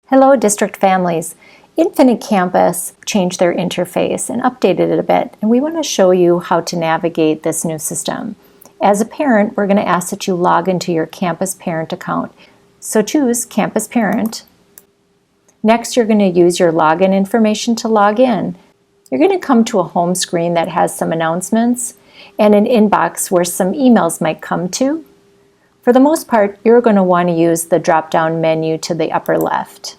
Hello, district families. Infinite Campus changed their interface and updated it a bit, and we want to show you how to navigate this new system. As a parent, we're going to ask that you log into your Campus Parent account. So choose Campus Parent. Next, you're going to use your login information to log in. You're going to come to a home screen that has some announcements and an inbox where some emails might come to. For the most part, you're going to want to use the drop-down menu to the upper left.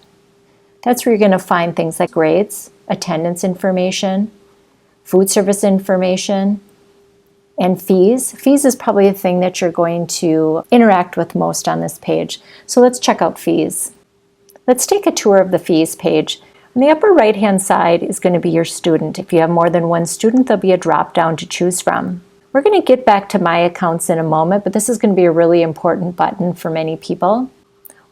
That's where you're going to find things like grades, attendance information, food service information, and fees. Fees is probably the thing that you're going to interact with most on this page. So let's check out fees. Let's take a tour of the fees page. On the upper right-hand side is going to be your student. If you have more than one student, there'll be a drop-down to choose from. We're going to get back to My Accounts in a moment, but this is going to be a really important button for many people.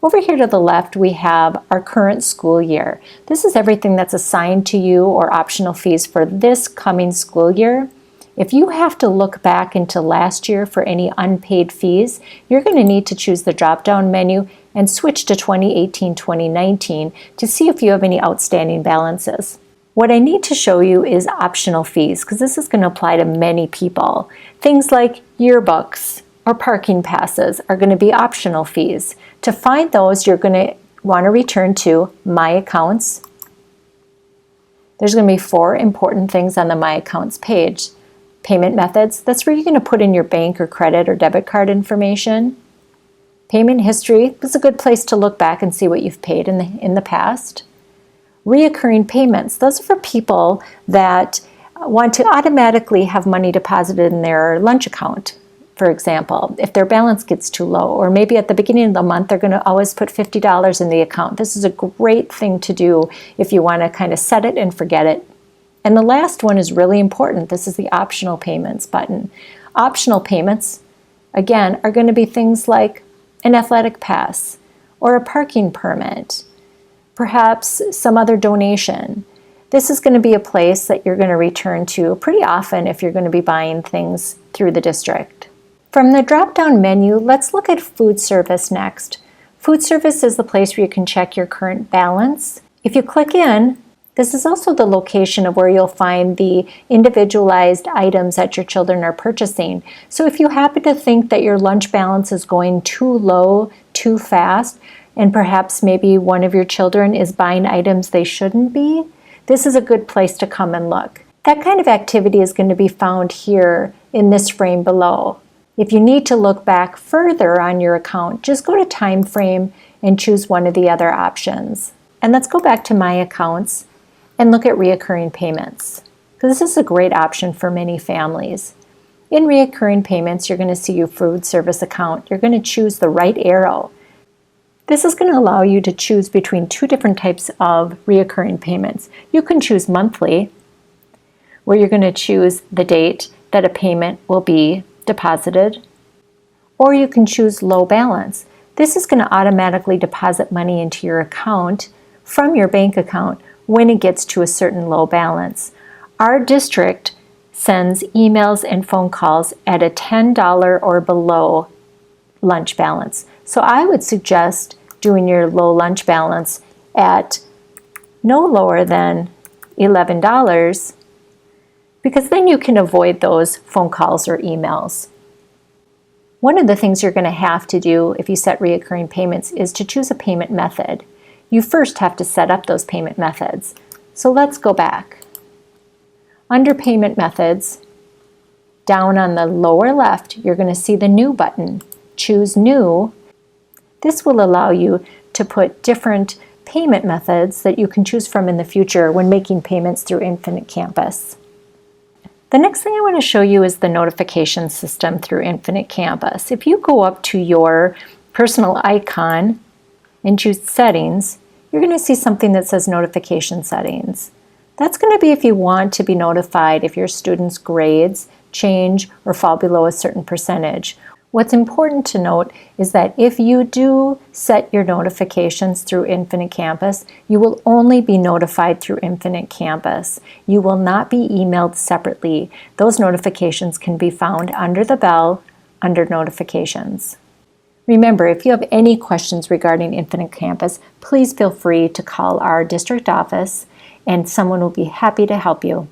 Over here to the left, we have our current school year. This is everything that's assigned to you or optional fees for this coming school year. If you have to look back into last year for any unpaid fees, you're going to need to choose the drop-down menu and switch to 2018-2019 to see if you have any outstanding balances. What I need to show you is optional fees, because this is going to apply to many people. Things like yearbooks or parking passes are going to be optional fees. To find those, you're going to want to return to My Accounts. There's going to be 4 important things on the My Accounts page. Payment methods, that's where you're going to put in your bank or credit or debit card information. Payment history, this is a good place to look back and see what you've paid in the past. Reoccurring payments, those are for people that want to automatically have money deposited in their lunch account, for example, if their balance gets too low, or maybe at the beginning of the month they're going to always put $50 in the account. This is a great thing to do if you want to kind of set it and forget it. And the last one is really important. This is the optional payments button. Optional payments, again, are going to be things like an athletic pass or a parking permit, perhaps some other donation. This is going to be a place that you're going to return to pretty often if you're going to be buying things through the district. From the drop-down menu, let's look at food service next. Food service is the place where you can check your current balance. If you click in, this is also the location of where you'll find the individualized items that your children are purchasing. So if you happen to think that your lunch balance is going too low, too fast, and perhaps maybe one of your children is buying items they shouldn't be, this is a good place to come and look. That kind of activity is going to be found here in this frame below. If you need to look back further on your account, just go to Time Frame and choose one of the other options. And let's go back to My Accounts and look at reoccurring payments, because this is a great option for many families. In reoccurring payments, you're going to see your food service account. You're going to choose the right arrow. This is going to allow you to choose between 2 different types of reoccurring payments. You can choose monthly, where you're going to choose the date that a payment will be deposited, or you can choose low balance. This is going to automatically deposit money into your account from your bank account when it gets to a certain low balance. Our district sends emails and phone calls at a $10 or below lunch balance. So I would suggest doing your low lunch balance at no lower than $11, because then you can avoid those phone calls or emails. One of the things you're going to have to do if you set reoccurring payments is to choose a payment method. You first have to set up those payment methods. So let's go back. Under payment methods, down on the lower left, you're going to see the New button. Choose New. This will allow you to put different payment methods that you can choose from in the future when making payments through Infinite Campus. The next thing I want to show you is the notification system through Infinite Campus. If you go up to your personal icon and choose Settings, you're going to see something that says Notification Settings. That's going to be if you want to be notified if your students' grades change or fall below a certain percentage. What's important to note is that if you do set your notifications through Infinite Campus, you will only be notified through Infinite Campus. You will not be emailed separately. Those notifications can be found under the bell under Notifications. Remember, if you have any questions regarding Infinite Campus, please feel free to call our district office and someone will be happy to help you.